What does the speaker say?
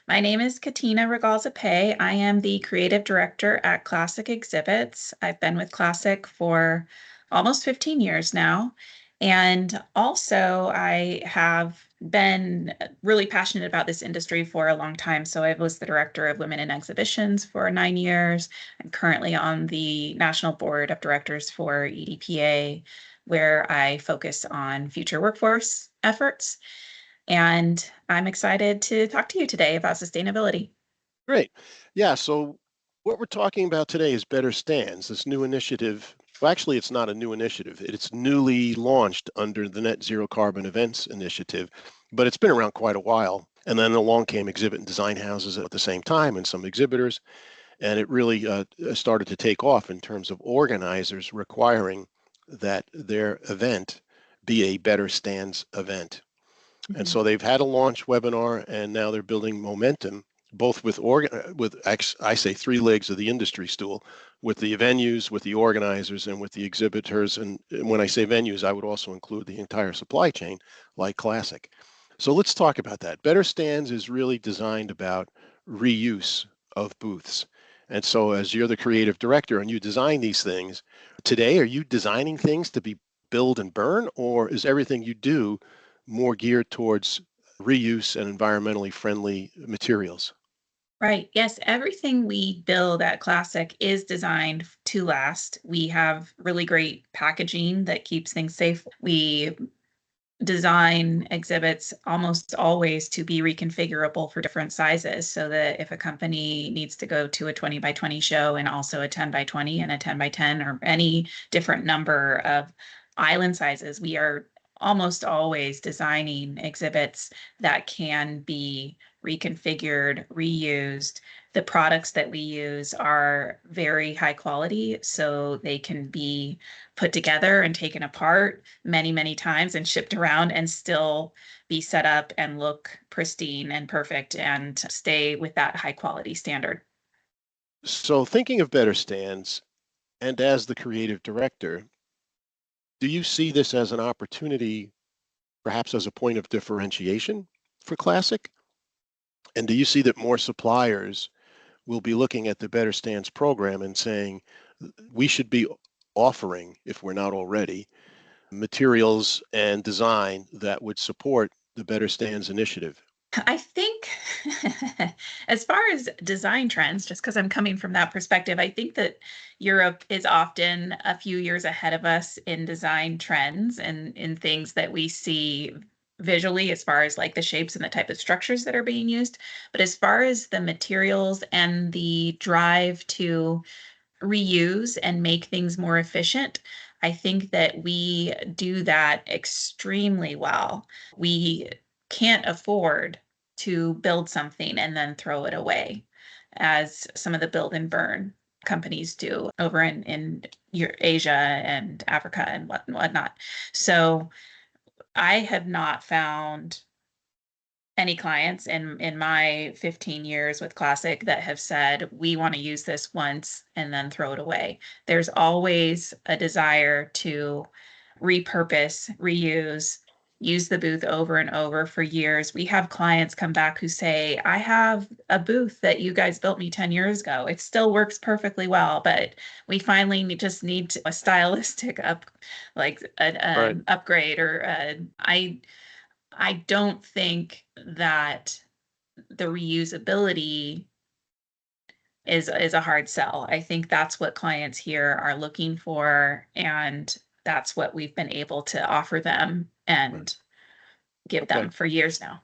My name is Katina Zipay. I am the creative director at Classic Exhibits. I've been with Classic for almost 15 years now. And also, I have been really passionate about this industry for a long time. So I was the director of Women in Exhibitions for 9 years. I'm currently on the National Board of Directors for EDPA, where I focus on future workforce efforts. And I'm excited to talk to you today about sustainability. Great. Yeah, so what we're talking about today is Better Stands, this new initiative. Well, actually, it's not a new initiative. It's newly launched under the Net Zero Carbon Events Initiative, but it's been around quite a while. And then along came exhibit and design houses at the same time and some exhibitors, and it really started to take off in terms of organizers requiring that their event be a Better Stands event. And Mhm. so they've had a launch webinar, and now they're building momentum, both I say three legs of the industry stool, with the venues, with the organizers, and with the exhibitors. And when I say venues, I would also include the entire supply chain, like Classic. So let's talk about that. Better Stands is really designed about reuse of booths. And so, as you're the creative director and you design these things, today, are you designing things to be build and burn, or is everything you do more geared towards reuse and environmentally friendly materials? Right. Yes, everything we build at Classic is designed to last. We have really great packaging that keeps things safe. We design exhibits almost always to be reconfigurable for different sizes so that if a company needs to go to a 20 by 20 show and also a 10 by 20 and a 10 by 10 or any different number of island sizes, we are almost always designing exhibits that can be reconfigured, reused. The products that we use are very high quality, so they can be put together and taken apart many, many times and shipped around and still be set up and look pristine and perfect and stay with that high quality standard. So, thinking of Better Stands, and as the creative director, do you see this as an opportunity, perhaps as a point of differentiation for Classic? And do you see that more suppliers will be looking at the Better Stands program and saying, we should be offering, if we're not already, materials and design that would support the Better Stands initiative? I think, as far as design trends, just because I'm coming from that perspective, I think that Europe is often a few years ahead of us in design trends and in things that we see visually, as far as like the shapes and the type of structures that are being used. But as far as the materials and the drive to reuse and make things more efficient, I think that we do that extremely well. We can't afford to build something and then throw it away, as some of the build and burn companies do over in Asia and Africa and whatnot. So I have not found any clients in my 15 years with Classic that have said, we want to use this once and then throw it away. There's always a desire to repurpose, reuse, use the booth over and over for years. We have clients come back who say, I have a booth that you guys built me 10 years ago. It still works perfectly well, but we finally just need a stylistic like Right. an upgrade or I don't think that the reusability is a hard sell. I think that's what clients here are looking for, and that's what we've been able to offer them Right. and give Okay. them for years now.